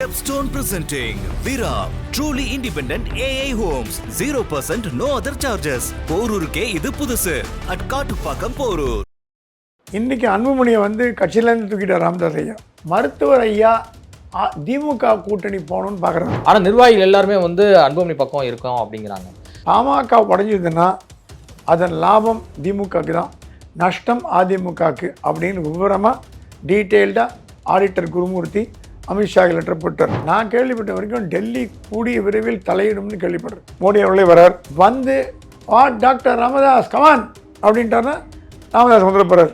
Stepstone presenting Vira, truly independent AI homes, 0% no other charges. போரூருக்கே இது புதுசு at Kattupakkam Porur. இன்னைக்கு அன்புமணியை கட்சியிலேருந்து தூக்கிட்டார் ராமதாஸ் ஐயா. மருத்துவர் ஐயா திமுக கூட்டணி போகணும்னு பார்க்குறாங்க. ஆனால் நிர்வாகிகள் எல்லாருமே அன்புமணி பக்கம் இருக்கோம் அப்படிங்கிறாங்க. பாமக உடஞ்சதுன்னா அதன் லாபம் திமுகக்கு தான், நஷ்டம் அதிமுகக்கு அப்படின்னு விவரமாக டீட்டெயில்டாக ஆடிட்டர் குருமூர்த்தி அமித்ஷா லெட்டர் போட்டார். நான் கேள்விப்பட்ட வரைக்கும் டெல்லி கூடிய விரைவில் தலையிடும்னு கேள்விப்படுறேன். மோடி அவர்களே வரார், டாக்டர் ராமதாஸ் கமான் அப்படின்ட்டாருன்னா ராமதாஸ் வந்துட போகிறார்.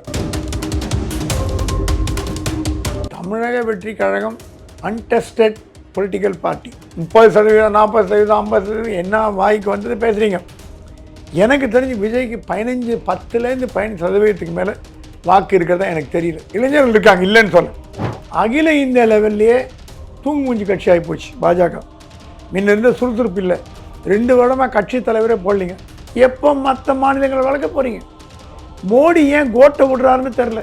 தமிழக வெற்றி கழகம் அன்டெஸ்டட் பொலிட்டிக்கல் பார்ட்டி. 30%, 40%, 50% என்ன வாய்க்கு வந்தது பேசுகிறீங்க. எனக்கு தெரிஞ்சு விஜய்க்கு 15% மேலே வாக்கு இருக்கிறதா எனக்கு தெரியல. இளைஞர்கள் இருக்காங்க, இல்லைன்னு சொல்ல. அகில இந்திய லெவல்லையே தூங்கு மூஞ்சி கட்சி ஆகி போச்சு பாஜக. முன்ன இருந்த சுறுசுறுப்பு இல்லை. 2 வருடமாக கட்சி தலைவரே போடலிங்க. எப்போ மற்ற மாநிலங்களை வளர்க்க போகிறீங்க? மோடி ஏன் கோட்டை விடுறாருன்னு தெரில.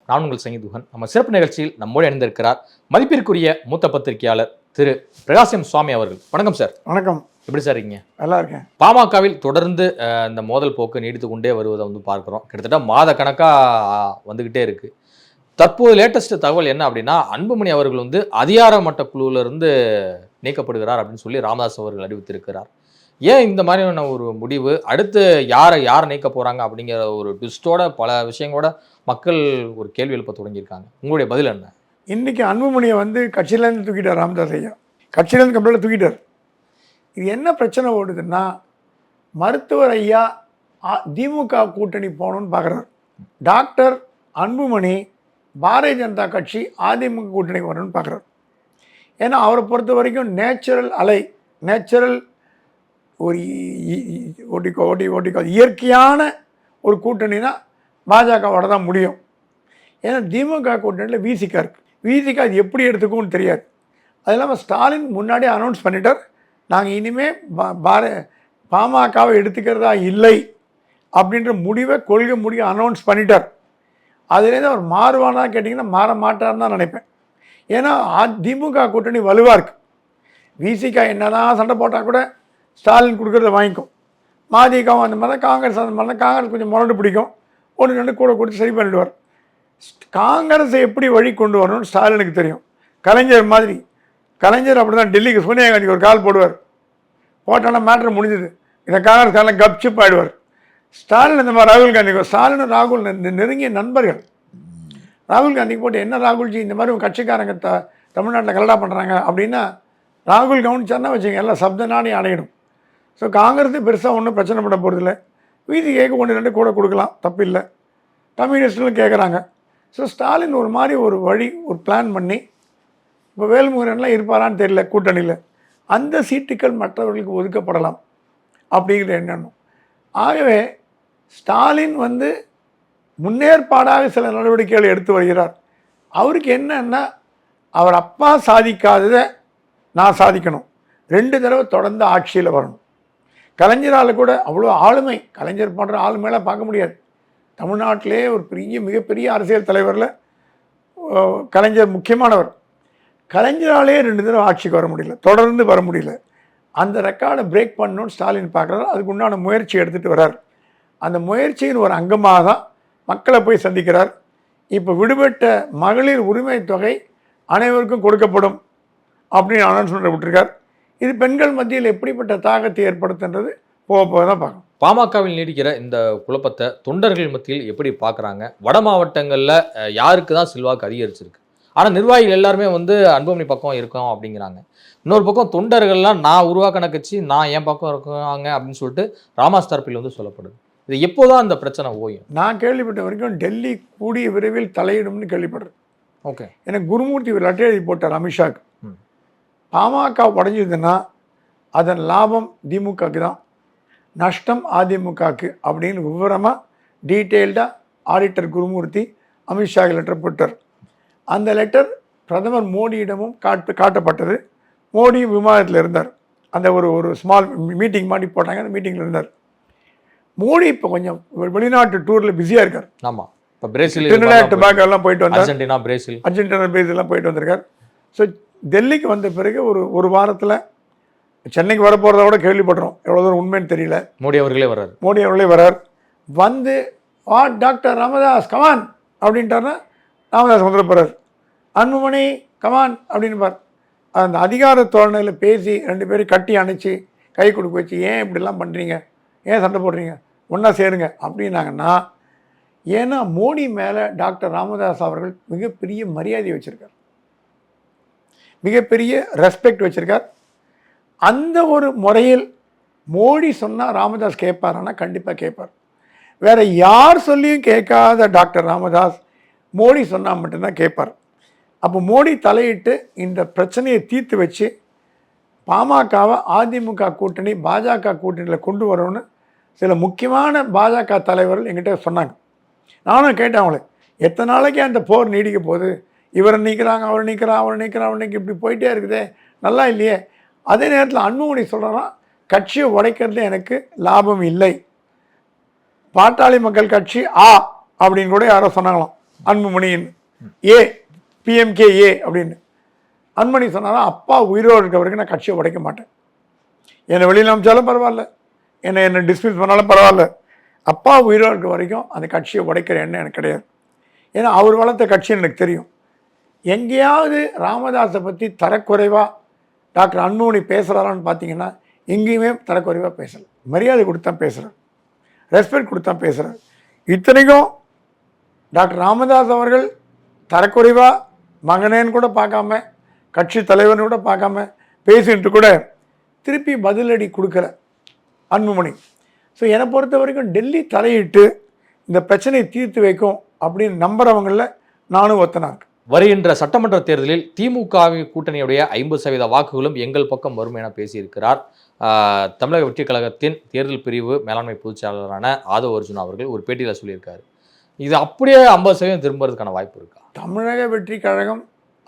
நான் உங்கள் சங்கீதுகன். நம்ம சிறப்பு நிகழ்ச்சியில் நம்மோடு இணைந்திருக்கிறார் மதிப்பிற்குரிய மூத்த பத்திரிகையாளர் திரு பிரகாசம் சுவாமி அவர்கள். வணக்கம் சார். வணக்கம். எப்படி சார் இருக்கீங்க? நல்லா இருக்கேன். பாமகவில் தொடர்ந்து இந்த மோதல் போக்கு நீடித்து கொண்டே வருவதை பார்க்குறோம். கிட்டத்தட்ட மாத கணக்காக வந்துக்கிட்டே இருக்குது. தற்போது லேட்டஸ்ட் தகவல் என்ன அப்படின்னா, அன்புமணி அவர்கள் அதிகார மட்ட குழுவிலிருந்து நீக்கப்படுகிறார் அப்படின்னு சொல்லி ராமதாஸ் அவர்கள் அறிவித்திருக்கிறார். ஏன் இந்த மாதிரியான ஒரு முடிவு? அடுத்து யாரை நீக்க போகிறாங்க அப்படிங்கிற ஒரு ட்விஸ்டோட பல விஷயங்களோட மக்கள் ஒரு கேள்வி எழுப்ப தொடங்கியிருக்காங்க. உங்களுடைய பதில் என்ன? இன்றைக்கி அன்புமணியை கட்சியிலேருந்து தூக்கிட்டார் ராமதாஸ் ஐயா. கட்சியிலேருந்து கம்பெனியில் தூக்கிட்டார். இது என்ன பிரச்சனை ஓடுதுன்னா, மருத்துவர் ஐயா திமுக கூட்டணி போகணுன்னு பார்க்குறார். டாக்டர் அன்புமணி பாரதிய ஜனதா கட்சி அதிமுக கூட்டணி வரணும்னு பார்க்குறார். ஏன்னா அவரை பொறுத்த வரைக்கும் நேச்சுரல் ஒரு ஓட்டிக்கோ இயற்கையான ஒரு கூட்டணினா பாஜகவோட தான் முடியும். ஏன்னா திமுக கூட்டணியில் விசிகா இருக்குது. விசிகா அது எப்படி எடுத்துக்கும்னு தெரியாது. அது இல்லாமல் ஸ்டாலின் முன்னாடியே அனௌன்ஸ் பண்ணிட்டார், நாங்கள் இனிமேல் பாமகவை எடுத்துக்கிறதா இல்லை அப்படின்ற கொள்கை முடிவை அனௌன்ஸ் பண்ணிட்டார். அதுலேருந்து அவர் மாறுவானா கேட்டிங்கன்னா மாற மாட்டார்னு தான் நினைப்பேன். ஏன்னா திமுக கூட்டணி வலுவாக இருக்குது. விசிகா என்ன தான் சண்டை போட்டால் கூட ஸ்டாலின் கொடுக்குறத வாங்கிக்கும். மதிகவும் அந்த மாதிரி காங்கிரஸ் அந்த மாதிரி காங்கிரஸ் கொஞ்சம் முரண்டு பிடிக்கும், 1-2 கூட கொடுத்து சரி பண்ணிடுவார். காங்கிரஸை எப்படி வழி கொண்டு வரணும்னு ஸ்டாலினுக்கு தெரியும். கலைஞர் அப்படி தான் டெல்லிக்கு சோனியா காந்திக்கு ஒரு கால் போடுவார். போட்டானா மேட்ரு முடிஞ்சுது. இதை காங்கிரஸ் காலம் கப்சிப் ஆகிடுவார். ஸ்டாலின் இந்த மாதிரி ஸ்டாலினும் ராகுல் நெருங்கிய நண்பர்கள். ராகுல் காந்திக்கு போட்டு, என்ன ராகுல்ஜி இந்த மாதிரி கட்சிக்காரங்க தமிழ்நாட்டில் கலடா பண்ணுறாங்க அப்படின்னா ராகுல் கவனிச்சார்னா வச்சுங்க எல்லாம் சப்த நாணி அடையிடும். ஸோ காங்கிரஸு பெருசாக ஒன்றும் பிரச்சனை பண்ண போகிறதில்ல. விசிகாக்கு 1-2 கூட கொடுக்கலாம், தப்பில்லை. கம்யூனிஸ்ட்களும் கேட்குறாங்க. ஸோ ஸ்டாலின் ஒரு மாதிரி ஒரு பிளான் பண்ணி, இப்போ வேல்முருகன்லாம் இருப்பாரான்னு தெரியல கூட்டணியில், அந்த சீட்டுக்கள் மற்றவர்களுக்கு ஒதுக்கப்படலாம் அப்படிங்கிற எண்ணம். ஆகவே ஸ்டாலின் முன்னேற்பாடாக சில நடவடிக்கைகளை எடுத்து வருகிறார். அவருக்கு என்னன்னா, அவர் அப்பா சாதிக்காததை நான் சாதிக்கணும், 2 தடவை தொடர்ந்து ஆட்சியில் வரணும். கலைஞரால் கூட அவ்வளோ ஆளுமை, கலைஞர் போன்ற ஆளுமையெல்லாம் பார்க்க முடியாது. தமிழ்நாட்டிலே ஒரு மிகப்பெரிய அரசியல் தலைவரில் கலைஞர் முக்கியமானவர். கலைஞராலே 2 தடவை ஆட்சிக்கு வர முடியல, தொடர்ந்து வர முடியல. அந்த ரெக்கார்டை பிரேக் பண்ணணும்னு ஸ்டாலின் பார்க்குறாரு. அதுக்கு உண்டான முயற்சி எடுத்துகிட்டு வர்றார். அந்த முயற்சியின் ஒரு அங்கமாக தான் மக்களை போய் சந்திக்கிறார். இப்போ விடுபட்ட மகளிர் உரிமை தொகை அனைவருக்கும் கொடுக்கப்படும் அப்படின்னு அனௌன்ஸ்மெண்ட் விட்டுருக்கார். இது பெண்கள் மத்தியில் எப்படிப்பட்ட தாக்கத்தை ஏற்படுத்துன்றது போக தான் பார்க்கணும். பாமகவில் நீடிக்கிற இந்த குழப்பத்தை தொண்டர்கள் மத்தியில் எப்படி பார்க்குறாங்க? வட மாவட்டங்களில் யாருக்கு தான் செல்வாக்கு அதிகரிச்சிருக்கு? ஆனால் நிர்வாகிகள் எல்லாருமே அன்புமணி பக்கம் இருக்கோம் அப்படிங்கிறாங்க. இன்னொரு பக்கம் தொண்டர்கள்லாம் நான் உருவாக்கின கட்சி, நான் என் பக்கம் இருக்காங்க அப்படின்னு சொல்லிட்டு ராமதாஸ் தரப்பில் சொல்லப்படுது. இது எப்போதான் அந்த பிரச்சனை ஓயும்? நான் கேள்விப்பட்ட வரைக்கும் டெல்லி கூடிய விரைவில் தலையிடும்னு கேள்விப்படுறேன். ஓகே. எனக்கு குருமூர்த்தி ஒரு லெட்டர் எழுதி போட்டார் அமித்ஷாக்கு. பாமக உடஞ்சதுன்னா அதன் லாபம் திமுகக்கு தான், நஷ்டம் அதிமுகக்கு அப்படின்னு விவரமாக டீட்டெயில்டாக ஆடிட்டர் குருமூர்த்தி அமித்ஷா லெட்டர் போட்டார். அந்த லெட்டர் பிரதமர் மோடியிடமும் காட்டப்பட்டது. மோடியும் விமானத்தில் இருந்தார். அந்த ஒரு ஸ்மால் மீட்டிங் மாதிரி போட்டாங்க. அந்த மீட்டிங்கில் இருந்தார். மோடி இப்போ கொஞ்சம் வெளிநாட்டு டூரில் பிஸியாக இருக்கார். ஆமாம், இப்போ பிரேசில், டிரினிடாட் டொபாகோ எல்லாம் போயிட்டு வந்தார். அர்ஜென்டினா, பிரேசில், எல்லாம் போயிட்டு வந்திருக்கார். ஸோ டெல்லிக்கு வந்த பிறகு ஒரு வாரத்தில் சென்னைக்கு வரப்போகிறத விட கேள்விப்படுறோம். எவ்வளோ தூரம் உண்மைன்னு தெரியல. மோடி அவர்களே வரார். வந்து டாக்டர் ராமதாஸ் கமான் அப்படின்ட்டார்னா ராமதாஸ் வந்துட போகிறார். அன்புமணி கமான் அப்படின்னு பார். அந்த அதிகார தோரணையில் பேசி 2 பேரும் கட்டி அணைச்சி கை கொடுக்க வச்சு, ஏன் இப்படிலாம் பண்ணுறீங்க, ஏன் சண்டை போடுறீங்க, ஒன்றா சேருங்க அப்படின்னாங்கன்னா, ஏன்னா மோடி மேலே டாக்டர் ராமதாஸ் அவர்கள் மிகப்பெரிய மரியாதை வச்சுருக்கார், மிகப்பெரிய ரெஸ்பெக்ட் வச்சுருக்கார். அந்த ஒரு முறையில் மோடி சொன்னால் ராமதாஸ் கேட்பாரானா கண்டிப்பாக கேட்பார். வேறு யார் சொல்லியும் கேட்காத டாக்டர் ராமதாஸ் மோடி சொன்னால் மட்டும்தான் கேட்பார். அப்போ மோடி தலையிட்டு இந்த பிரச்சனையை தீர்த்து வச்சு பாமகவை அதிமுக கூட்டணி பாஜக கூட்டணியில் கொண்டு வரணும்னு சில முக்கியமான பாஜக தலைவர்கள் எங்கிட்ட சொன்னாங்க. நானும் கேட்டேன் அவங்களே, எத்தனை நாளைக்கு அந்த போர் நீடிக்க போகுது, இவரை நீக்கிறாங்க, அவர் நீக்கிறான், அவர் நீக்கிறான், அவர் நீக்கி இப்படி போயிட்டே இருக்குதே, நல்லா இல்லையே. அதே நேரத்தில் அன்புமணி சொல்கிறேன்னா, கட்சியை உடைக்கிறதுல எனக்கு லாபம் இல்லை, பாட்டாளி மக்கள் கட்சி அப்படின்னு கூட யாரோ சொன்னாங்களாம் அன்புமணியின் PMKA அப்படின்னு. அன்புமணி சொன்னாலும் அப்பா உயிரோடு இருக்க வரைக்கும் நான் கட்சியை உடைக்க மாட்டேன், என்னை வெளியில் அமைச்சாலும் பரவாயில்ல, என்னை டிஸ்மிஸ் பண்ணாலும் பரவாயில்ல, அப்பா உயிரோடு இருக்க வரைக்கும் அந்த கட்சியை உடைக்கிற எண்ணம் எனக்கு கிடையாது. ஏன்னா அவர் வளர்த்த கட்சின்னு எனக்கு தெரியும். எங்கேயாவது ராமதாஸை பற்றி தரக்குறைவாக டாக்டர் அன்புமணி பேசுகிறாரான்னு பார்த்தீங்கன்னா எங்கேயுமே தரக்குறைவாக பேசலை. மரியாதை கொடுத்தா பேசுகிறார், ரெஸ்பெக்ட் கொடுத்தா பேசுகிறார். இத்தனைக்கும் டாக்டர் ராமதாஸ் அவர்கள் தரக்குறைவாக மகனேன்னு கூட பார்க்காம, கட்சி தலைவர்னு கூட பார்க்காம பேசிட்டு கூட திருப்பி பதிலடி கொடுக்குற அன்புமணி. ஸோ என்னை பொறுத்த வரைக்கும் டெல்லி தலையிட்டு இந்த பிரச்சனையை தீர்த்து வைக்கும் அப்படின்னு நம்புறவங்களில் நானும் ஒத்தனா இருக்கு. வருகின்ற சட்டமன்ற தேர்தலில் திமுக கூட்டணியுடைய 50% வாக்குகளும் எங்கள் பக்கம் வரும் என பேசியிருக்கிறார் தமிழக வெற்றி கழகத்தின் தேர்தல் பிரிவு மேலாண்மை பொதுச் செயலாளரான ஆதவ அர்ஜுனா அவர்கள் ஒரு பேட்டியில் சொல்லியிருக்காரு. இது அப்படியே 50% திரும்புறதுக்கான வாய்ப்பு இருக்கா? தமிழக வெற்றி கழகம்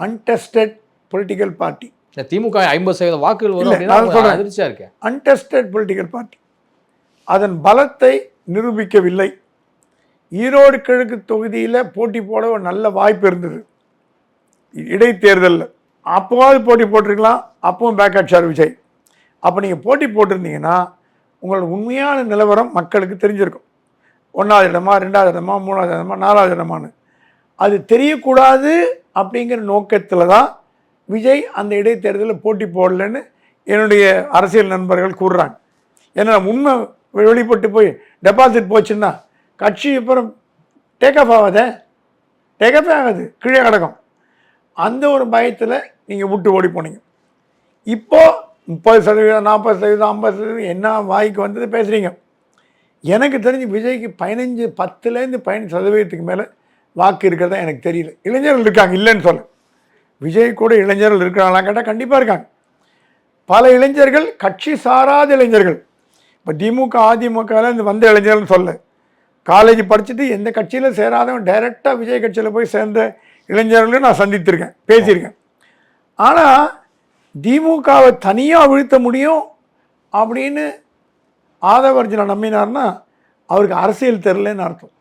அன்டெஸ்டட் பொலிட்டிக்கல் பார்ட்டி. திமுக 50% வாக்குகள் வரும் அப்படின்னு அதிர்ச்சியா இருக்கேன். அன்டெஸ்டட் பொலிட்டிக்கல் பார்ட்டி அதன் பலத்தை நிரூபிக்கவில்லை. ஈரோடு கிழக்கு தொகுதியில் போட்டி போட ஒரு நல்ல வாய்ப்பு இருந்தது இடைத்தேர்தலில். அப்போவாது போட்டி போட்டிருக்கலாம், அப்பவும் பேக் அடிச்சார் விஜய். அப்போ நீங்கள் போட்டி போட்டிருந்தீங்கன்னா உங்களோட உண்மையான நிலவரம் மக்களுக்கு தெரிஞ்சிருக்கும். 1வது இடமா, 2வது இடமா, 3வது இடமா, 4வது இடமானு அது தெரியக்கூடாது அப்படிங்கிற நோக்கத்தில் தான் விஜய் அந்த இடைத்தேர்தலில் போட்டி போடலன்னு என்னுடைய அரசியல் நண்பர்கள் கூறுறாங்க. ஏன்னா உண்மை வெளிப்பட்டு போய் டெபாசிட் போச்சுன்னா கட்சி அப்புறம் டேக்அப் ஆகாதே, டேக்அப்பே ஆகாது, கீழே கிடக்கும். அந்த ஒரு பயத்தில் நீங்கள் விட்டு ஓடி போனீங்க. இப்போது 30%, 40%, 50% என்ன வாய்க்கு வந்தது பேசுகிறீங்க. எனக்கு தெரிஞ்சு விஜய்க்கு 10% மேலே வாக்கு இருக்கிறதா எனக்கு தெரியல. இளைஞர்கள் இருக்காங்க, இல்லைன்னு சொல்ல. விஜய் கூட இளைஞர்கள் இருக்கிறாங்களா கேட்டால் கண்டிப்பாக இருக்காங்க. பல இளைஞர்கள் கட்சி சாராத இளைஞர்கள். இப்போ திமுக அதிமுகவில் வந்த இளைஞர்கள்னு சொல்ல, காலேஜ் படிச்சுட்டு எந்த கட்சியில் சேராதவன் டைரெக்டாக விஜய் கட்சியில் போய் சேர்ந்த இளைஞர்களையும் நான் சந்தித்திருக்கேன், பேசியிருக்கேன். ஆனால் திமுகவை தனியாக வீழ்த்த முடியும் அப்படின்னு ஆதவர்ஜுனா நம்பினார்னா அவருக்கு அரசியல் தெரியலன்னு அர்த்தம்.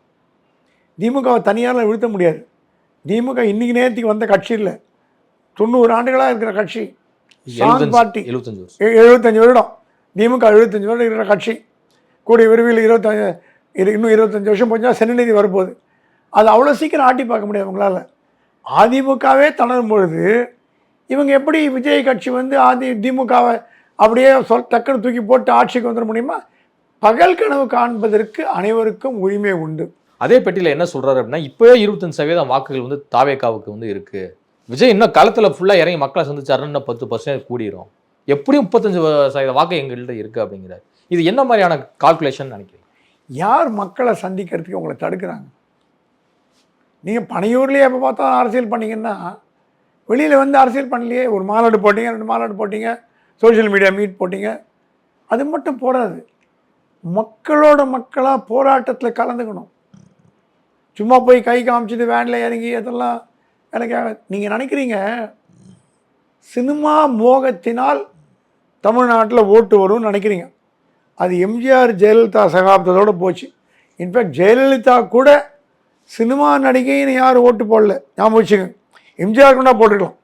திமுகவை தனியால் வீழ்த்த முடியாது. திமுக இன்னைக்கு நேரத்துக்கு வந்த கட்சி இல்லை, 90 ஆண்டுகளாக இருக்கிற கட்சி. பார்ட்டி 75 வருடம், திமுக 75 வருடம் இருக்கிற கட்சி. கூடிய விரைவில் 25 வருஷம் போச்சுன்னா சென்னிநிதி வரப்போகுது. அது அவ்வளோ சீக்கிரம் ஆட்டி பார்க்க முடியாது உங்களால். அதிமுகவே தளரும் பொழுது இவங்க எப்படி விஜய் கட்சி திமுகவை அப்படியே டக்குன்னு தூக்கி போட்டு ஆட்சிக்கு வந்துட முடியுமா? பகல் கனவு காண்பதற்கு அனைவருக்கும் உரிமை உண்டு. அதே பெட்டியில் என்ன சொல்றாரு அப்படின்னா, இப்போவே 25% வாக்குகள் தாவேகாவுக்கு இருக்கு. விஜய் இன்னும் களத்தில் ஃபுல்லாக இறங்கி மக்களை சந்திச்சாருன்னு இன்னும் 10% கூடிரும், எப்படியும் 35% வாக்கு எங்கள்கிட்ட இருக்கு அப்படிங்கிறார். இது என்ன மாதிரியான கால்குலேஷன் நினைக்கிறீங்க? யார் மக்களை சந்திக்கிறதுக்கு உங்களை தடுக்கிறாங்க? நீங்கள் பனையூர்லேயே எப்போ பார்த்தா அரசியல் பண்ணிங்கன்னா வெளியில் அரசியல் பண்ணலையே. ஒரு மாநாடு போட்டிங்க, 2 மாநாடு போட்டிங்க, சோஷியல் மீடியா மீட் போட்டிங்க, அது மட்டும் போடாது. மக்களோட மக்களாக போராட்டத்தில் கலந்துக்கணும். சும்மா போய் கை காமிச்சிட்டு வேனில் இறங்கி அதெல்லாம் எனக்கு நீங்கள் நினைக்கிறீங்க சினிமா மோகத்தினால் தமிழ்நாட்டில் ஓட்டு வரும்னு நினைக்கிறீங்க. அது எம்ஜிஆர் ஜெயலலிதா சகாப்தத்தோடு போச்சு. இன்ஃபேக்ட் ஜெயலலிதா கூட சினிமா நடிகைன்னு யாரும் ஓட்டு போடல, ஞாபகம் வச்சுக்கோங்க. எம்ஜிஆருக்கு தான் போட்டுக்கலாம்,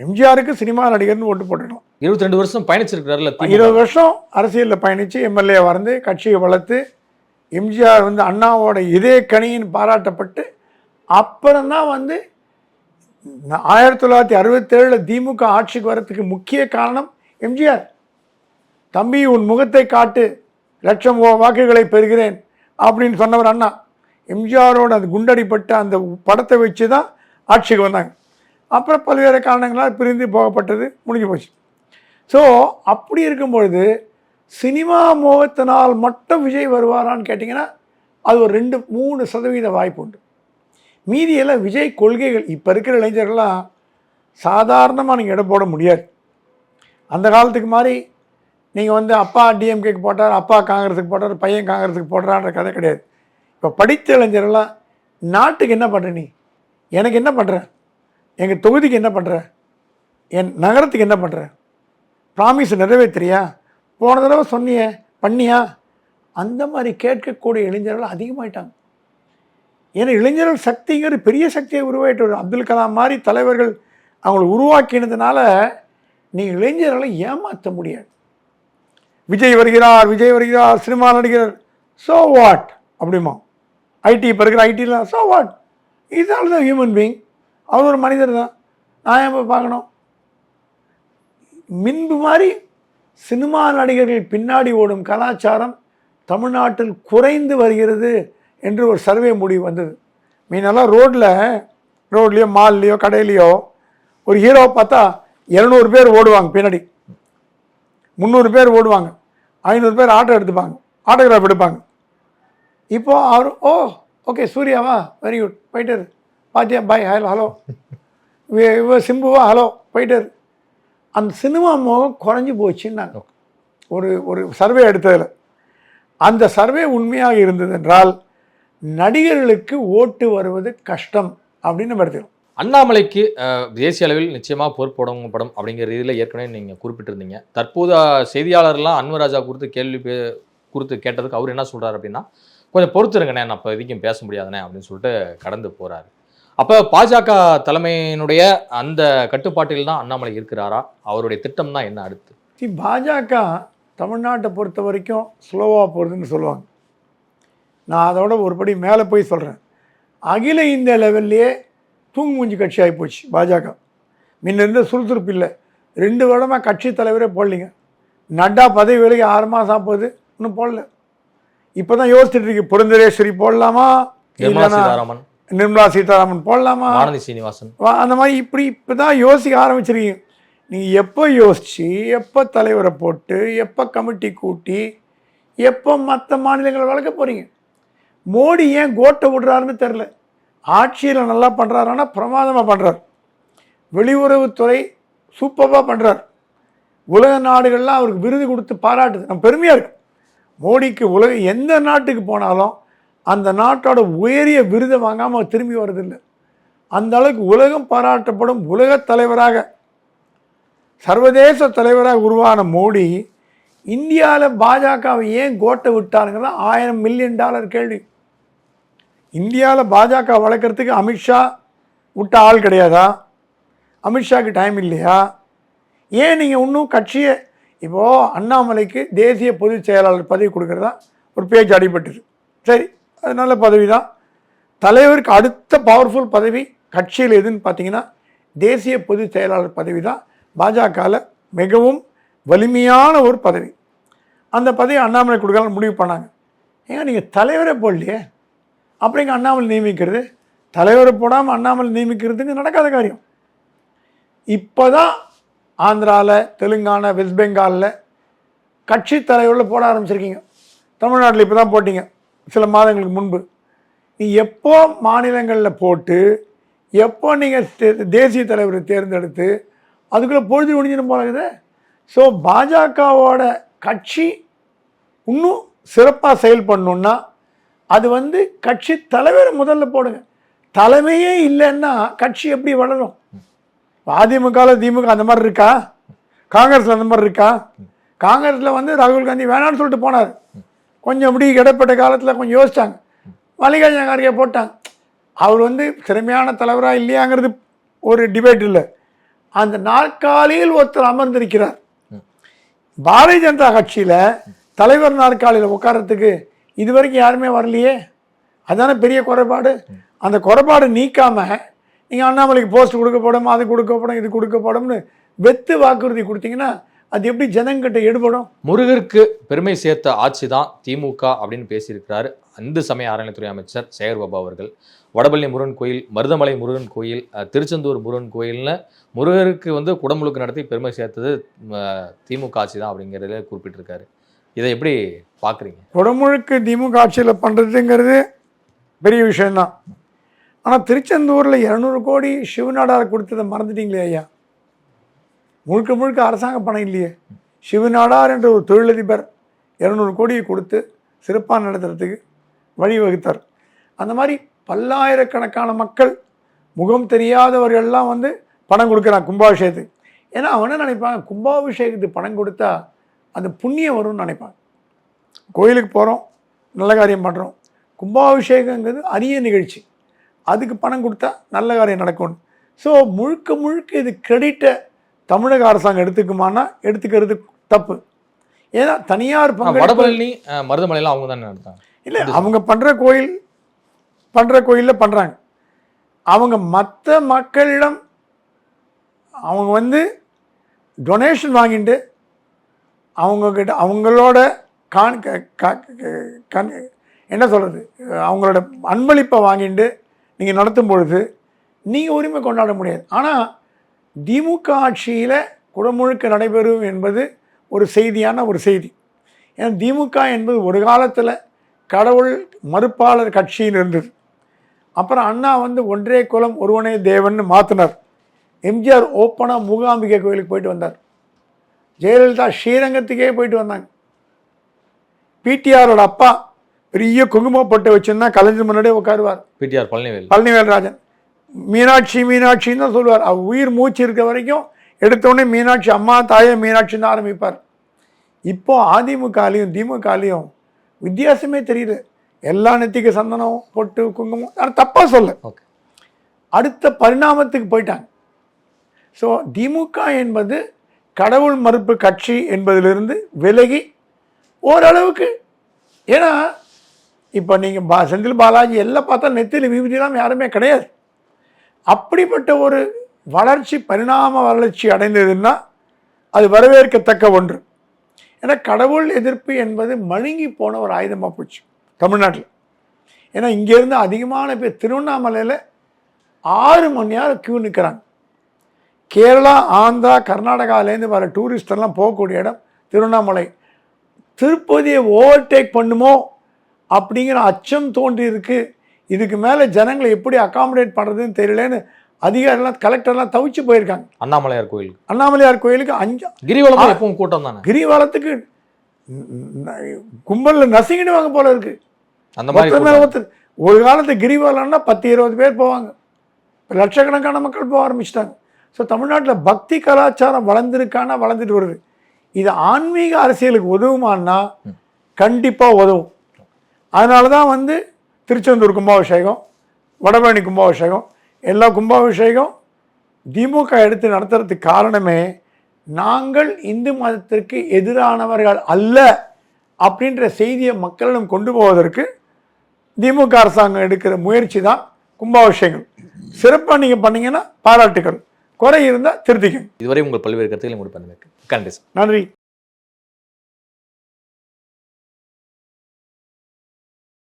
எம்ஜிஆருக்கு சினிமா நடிகர்னு ஓட்டு போட்டுக்கலாம். 22 வருஷம் பயணிச்சிருக்கிறாருல, 20 வருஷம் அரசியலில் பயணித்து எம்எல்ஏ வந்து கட்சியை வளர்த்து எம்ஜிஆர் வந்து அண்ணாவோட இதே கனின்னு பாராட்டப்பட்டு அப்புறம்தான் வந்து 1967 திமுக ஆட்சிக்கு வரத்துக்கு முக்கிய காரணம் எம்ஜிஆர். தம்பி உன் முகத்தை காட்டு, லட்சம் வாக்குகளை பெறுகிறேன் அப்படின்னு சொன்னவர் அண்ணா. எம்ஜிஆரோட அது குண்டடிப்பட்ட அந்த படத்தை வச்சு தான் ஆட்சிக்கு வந்தாங்க. அப்புறம் பல்வேறு காரணங்களால் பிரிந்து போகப்பட்டது, முடிஞ்சு போச்சு. ஸோ அப்படி இருக்கும் பொழுது சினிமா மோகத்தினால் மட்டும் விஜய் வருவாரான்னு கேட்டிங்கன்னா அது ஒரு 2-3% வாய்ப்பு உண்டு. மீதியெல்லாம் விஜய் கொள்கைகள். இப்போ இருக்கிற இளைஞர்கள்லாம் சாதாரணமாக நீங்கள் இடம் போட முடியாது. அந்த காலத்துக்கு மாதிரி நீங்கள் வந்து அப்பா டிஎம்கேக்கு போட்டார், அப்பா காங்கிரஸுக்கு போட்டார், பையன் காங்கிரஸுக்கு போடுறான்ற கதை கிடையாது. இப்போ படித்த இளைஞர்கள்லாம் நாட்டுக்கு என்ன பண்ணுற, நீ எனக்கு என்ன பண்ணுற, எங்கள் தொகுதிக்கு என்ன பண்ணுற, என் நகரத்துக்கு என்ன பண்ணுற, ப்ராமிஸ் நிறைவேற்றியா, போன தடவை சொன்னியே பண்ணியா, அந்த மாதிரி கேட்கக்கூடிய இளைஞர்கள் அதிகமாயிட்டாங்க. ஏன்னா இளைஞர்கள் சக்திங்கிற பெரிய சக்தியை உருவாயிட்டு வரும். அப்துல் கலாம் மாதிரி தலைவர்கள் அவங்களை உருவாக்கினதுனால நீங்கள் இளைஞர்களை ஏமாற்ற முடியாது. விஜய் வருகிறார், விஜய் வருகிறார், சினிமா நடிகர், ஸோ வாட் அப்படிமா. ஐடி இப்போ இருக்கிற ஐடிலாம் ஸோ வாட், இதால் தான் ஹியூமன் பீயிங், அவர் ஒரு மனிதர் தான், நான் ஏன் போய் பார்க்கணும். முன்பு மாதிரி சினிமா நடிகர்கள் பின்னாடி ஓடும் கலாச்சாரம் தமிழ்நாட்டில் குறைந்து வருகிறது என்று ஒரு சர்வே முடிவு வந்தது. மீனெல்லாம் ரோட்லேயோ மால்லையோ கடையிலையோ ஒரு ஹீரோவை பார்த்தா 200 பேர் ஓடுவாங்க, பின்னாடி 300 பேர் ஓடுவாங்க, 500 பேர் ஆட்டோ எடுத்துப்பாங்க, ஆட்டோகிராஃப் எடுப்பாங்க. இப்போ அவர் ஓகே சூர்யாவா, வெரி குட், போயிட்டார், பாத்தியா பாய், ஹலோ, சிம்புவா, ஹலோ, போயிட்டார். அந்த சினிமா மோகம் குறைஞ்சி போச்சுன்னாங்க ஒரு சர்வே எடுத்ததில். அந்த சர்வே உண்மையாக இருந்தது என்றால் நடிகர்களுக்கு ஓட்டு வருவது கஷ்டம் அப்படின்னு நம்ம எடுத்துக்கணும். அண்ணாமலைக்கு தேசிய அளவில் நிச்சயமாக பொறுப்போடப்படும் அப்படிங்கிற ரீதியில் ஏற்கனவே நீங்கள் குறிப்பிட்டிருந்தீங்க. தற்போது செய்தியாளர்லாம் அன்வராஜா குறித்து கேட்டதுக்கு அவர் என்ன சொல்கிறார் அப்படின்னா, கொஞ்சம் பொறுத்துருங்கண்ணே, நான் இப்போ எதுக்கும் பேச முடியாதுண்ணே அப்படின்னு சொல்லிட்டு கடந்து போகிறாரு. அப்போ பாஜக தலைமையினுடைய அந்த கட்டுப்பாட்டில் தான் அண்ணாமலை இருக்கிறாரா, அவருடைய திட்டம் தான் என்ன அடுத்து? பாஜக தமிழ்நாட்டை பொறுத்த வரைக்கும் ஸ்லோவாக போகிறதுன்னு சொல்லுவாங்க. நான் அதோட ஒருபடி மேலே போய் சொல்கிறேன். அகில இந்திய லெவல்லையே தூங்கு மூஞ்சி கட்சி ஆகிப்போச்சு பாஜக. முன்ன இருந்த சுறுசுறுப்பு இல்லை. 2 வருடமாக கட்சி தலைவரே போடலிங்க. நட்டா பதவி வேலைக்கு 6 மாதம் ஆகுது, இன்னும் போடல. இப்போ தான் யோசிச்சுட்டு இருக்கு, புரந்தரேஸ்வரி போடலாமா, நிர்மலா சீதாராமன் போடலாமா, வானதி சீனிவாசன், அந்த மாதிரி இப்போ தான் யோசிக்க ஆரம்பிச்சிருக்கீங்க. நீங்கள் எப்போ யோசித்து, எப்போ தலைவரை போட்டு, எப்போ கமிட்டி கூட்டி, எப்போ மற்ற மாநிலங்களை வளர்க்க போகிறீங்க? மோடி ஏன் கோட்டை விடுறாருன்னு தெரில. ஆட்சியில் நல்லா பண்ணுறாருன்னா பிரமாதமாக பண்ணுறார். வெளியுறவுத்துறை சூப்பராக பண்ணுறார். உலக நாடுகள்லாம் அவருக்கு விருது கொடுத்து பாராட்டுது. நம்ம பெருமையாக இருக்குது. மோடிக்கு எந்த நாட்டுக்கு போனாலும் அந்த நாட்டோட உயரிய விருதை வாங்காமல் திரும்பி வர்றதில்லை. அந்த அளவுக்கு உலகம் பாராட்டப்படும் உலக தலைவராக, சர்வதேச தலைவராக உருவான மோடி இந்தியாவில் பாஜகவை ஏன் கோட்டை விட்டாருங்கன்னா $1000 மில்லியன் கேள்வி. இந்தியாவில் பாஜக வளர்க்குறதுக்கு அமித்ஷா விட்ட ஆள் கிடையாதா? அமித்ஷாவுக்கு டைம் இல்லையா? ஏன் நீங்கள் இன்னும் கட்சியை, இப்போது அண்ணாமலைக்கு தேசிய பொதுச் செயலாளர் பதவி கொடுக்குறதா ஒரு பேச்சு அடிபட்டுது. சரி, அது நல்ல பதவி தான். தலைவருக்கு அடுத்த பவர்ஃபுல் பதவி கட்சியில் எதுன்னு பார்த்தீங்கன்னா தேசிய பொதுச் செயலாளர் பதவி தான் பாஜகவில் மிகவும் வலிமையான ஒரு பதவி. அந்த பதவி அண்ணாமலை கொடுக்கலாம் முடிவு பண்ணாங்க. ஏங்க நீங்கள் தலைவரை போடலையே, அப்படிங்க அண்ணாமலை நியமிக்கிறது? தலைவரை போடாமல் அண்ணாமலை நியமிக்கிறதுக்கு நடக்காத காரியம். இப்போ தான் ஆந்திராவில், தெலுங்கானா, வெஸ்ட் பெங்காலில் கட்சி தலைவரில் போட ஆரம்பிச்சிருக்கீங்க. தமிழ்நாட்டில் இப்போ தான் போட்டிங்க சில மாதங்களுக்கு முன்பு. நீ எப்போ மாநிலங்களில் போட்டு, எப்போ நீங்கள் தேசிய தலைவரை தேர்ந்தெடுத்து அதுக்குள்ளே பொழுது முடிஞ்சிடும் போலகுது. ஸோ பாஜகவோட கட்சி இன்னும் சிறப்பாக செயல்படணுன்னா அது வந்து கட்சி தலைவரை முதல்ல போடுங்க. தலைமையே இல்லைன்னா கட்சி எப்படி வளரும்? அதிமுகவில் திமுக அந்த மாதிரி இருக்கா? காங்கிரஸில் அந்த மாதிரி இருக்கா? காங்கிரஸில் வந்து ராகுல் காந்தி வேணான்னு சொல்லிட்டு போனார். கொஞ்சம் இப்படி இடைப்பட்ட காலத்தில் கொஞ்சம் யோசிச்சாங்க, மல்லிகார்ஜுன கார்கே போட்டாங்க. அவர் வந்து திறமையான தலைவராக இல்லையாங்கிறது ஒரு டிபேட் இல்லை. அந்த நாற்காலியில் ஒருத்தர் அமர்ந்திருக்கிறார். பாரதிய ஜனதா கட்சியில் தலைவர் நாற்காலியில் உட்காரத்துக்கு இதுவரைக்கும் யாருமே வரலையே. அதுதானே பெரிய குறைபாடு. அந்த குறைபாடு நீக்காம நீங்கள் அண்ணாமலைக்கு போஸ்ட் கொடுக்கப்படும், அது கொடுக்கப்படும், இது கொடுக்கப்படும்னு வெத்து வாக்குறுதி கொடுத்தீங்கன்னா அது எப்படி ஜனங்கிட்ட எடுபடும்? முருகருக்கு பெருமை சேர்த்த ஆட்சி தான் திமுக அப்படின்னு பேசியிருக்கிறார் இந்து சமய அறநிலைத்துறை அமைச்சர் சேகர் பாபு அவர்கள். வடபழனி முருகன் கோயில், மருதமலை முருகன் கோயில், திருச்செந்தூர் முருகன் கோயில்னு முருகருக்கு வந்து குடமுழுக்கு நடத்தி பெருமை சேர்த்தது திமுக ஆட்சி தான் அப்படிங்கிறத குறிப்பிட்டிருக்காரு. இதை எப்படி பார்க்குறீங்க? குடமுழுக்கு திமுக ஆட்சியில் பண்ணுறதுங்கிறது பெரிய விஷயம்தான். ஆனால் திருச்செந்தூரில் 200 கோடி சிவநாடார் கொடுத்ததை மறந்துட்டீங்களே ஐயா. முழுக்க முழுக்க அரசாங்க பணம் இல்லையே. சிவநாடார் என்ற ஒரு தொழிலதிபர் 200 கோடியை கொடுத்து சிறப்பாக நடத்துறதுக்கு வழிவகுத்தார். அந்த மாதிரி பல்லாயிரக்கணக்கான மக்கள், முகம் தெரியாதவர்கள்லாம் வந்து பணம் கொடுக்குறாங்க கும்பாபிஷேகத்துக்கு. ஏன்னா அவன் என்ன நினைப்பாங்க, கும்பாபிஷேகத்துக்கு பணம் கொடுத்தா அந்த புண்ணியம் வரும்னு நினைப்பாங்க. கோயிலுக்கு போகிறோம், நல்ல காரியம் பண்ணுறோம். கும்பாபிஷேகங்கிறது அரிய நிகழ்ச்சி, அதுக்கு பணம் கொடுத்தா நல்ல காரியம் நடக்கும். ஸோ முழுக்க முழுக்க இது கிரெடிட்டை தமிழக அரசாங்கம் எடுத்துக்குமானா எடுத்துக்கிறது தப்பு. ஏன்னா தனியார் வடபழனி மருதமலையெல்லாம் அவங்க தானே நடத்தாங்க. இல்லை, அவங்க பண்ணுற கோயிலில் பண்ணுறாங்க. அவங்க மற்ற மக்களிடம் அவங்க வந்து டொனேஷன் வாங்கிட்டு அவங்கக்கிட்ட அவங்களோட என்ன சொல்கிறது, அவங்களோட அன்பளிப்பை வாங்கிட்டு நீங்கள் நடத்தும் பொழுது நீங்கள் உரிமை கொண்டாட முடியாது. ஆனால் திமுக ஆட்சியில் குடமுழுக்கு நடைபெறும் என்பது ஒரு செய்தியான ஒரு செய்தி. ஏன்னா திமுக என்பது ஒரு காலத்தில் கடவுள் மறுப்பாளர் கட்சியில் இருந்தது. அப்புறம் அண்ணா வந்து ஒன்றே குலம் ஒருவனே தேவன்னு மாற்றினார். எம்ஜிஆர் ஓப்பனாக மூகாம்பிகை கோயிலுக்கு போயிட்டு வந்தார். ஜெயலலிதா ஸ்ரீரங்கத்துக்கே போயிட்டு வந்தாங்க. பிடிஆரோட அப்பா பெரிய குங்குமப்பட்டு வச்சுருந்தா கலைஞர் முன்னாடியே உட்காருவார். பிடிஆர் பழனிவேல்ராஜன். மீனாட்சின்னு தான் சொல்லுவார். அவர் உயிர் மூச்சு இருக்க வரைக்கும் எடுத்தோடனே மீனாட்சி அம்மா தாயே மீனாட்சின்னு தான் ஆரம்பிப்பார். இப்போ அதிமுகலையும் திமுகலையும் வித்தியாசமே தெரியல. எல்லா நெத்திக்கு சந்தனம் பொட்டு குங்குமம். ஆனால் தப்பாக சொல்ல, அடுத்த பரிணாமத்துக்கு போயிட்டாங்க. ஸோ திமுக என்பது கடவுள் மறுப்பு கட்சி என்பதிலிருந்து விலகி ஓரளவுக்கு, ஏன்னா இப்போ நீங்கள் செந்தில் பாலாஜி எல்லாம் பார்த்தா நெத்தியில் விபூதியெல்லாம் யாருமே கிடையாது. அப்படிப்பட்ட ஒரு வளர்ச்சி, பரிணாம வளர்ச்சி அடைந்ததுன்னா அது வரவேற்கத்தக்க ஒன்று. ஏன்னா கடவுள் எதிர்ப்பு என்பது மழுங்கி போன ஒரு ஆயுதமாக போச்சு தமிழ்நாட்டில். ஏன்னா இங்கேருந்து அதிகமான பேர் திருவண்ணாமலையில் 6 மணி நேரம் கியூ நிற்கிறாங்க. கேரளா, ஆந்திரா, கர்நாடகாவிலேருந்து வர டூரிஸ்டெல்லாம் போகக்கூடிய இடம் திருவண்ணாமலை. திருப்பதியை ஓவர்டேக் பண்ணுமோ அப்படிங்கிற அச்சம் தோன்றி இருக்கு. இதுக்கு மேலே ஜனங்களை எப்படி அகாமடேட் பண்ணுறதுன்னு தெரியலன்னு அதிகாரிலாம் கலெக்டர்லாம் தவிச்சு போயிருக்காங்க. அண்ணாமலையார் கோயிலுக்கு 5 கிரிவலம் எப்பவும் கூட்டம் தானே. கிரிவலத்துக்கு கும்பலில் நசுங்கிடுவாங்க போல இருக்கு. அந்த மாதிரி ஒரு காலத்து கிரிவலம்னா 10-20 பேர் போவாங்க. லட்சக்கணக்கான மக்கள் போக ஆரம்பிச்சிட்டாங்க. ஸோ தமிழ்நாட்டில் பக்தி கலாச்சாரம் வளர்ந்துருக்கானா வளர்ந்துட்டு வருது. இது ஆன்மீக அரசியலுக்கு உதவுமானா கண்டிப்பாக உதவும். அதனால தான் வந்து திருச்செந்தூர் கும்பாபிஷேகம், வடபழனி கும்பாபிஷேகம், எல்லா கும்பாபிஷேகம் திமுக எடுத்து நடத்துறதுக்கு காரணமே நாங்கள் இந்து மதத்திற்கு எதிரானவர்கள் அல்ல அப்படின்ற செய்தியை மக்களிடம் கொண்டு போவதற்கு திமுக அரசாங்கம் எடுக்கிற முயற்சி தான் கும்பாபிஷேகம். சிறப்பாக நீங்கள் பண்ணீங்கன்னா பாராட்டுகள், குறை இருந்தால் திருத்திக்கங்க. இதுவரை உங்கள் பல்வேறு கருத்துக்களை முடிப்பதற்கு நன்றி. நன்றி.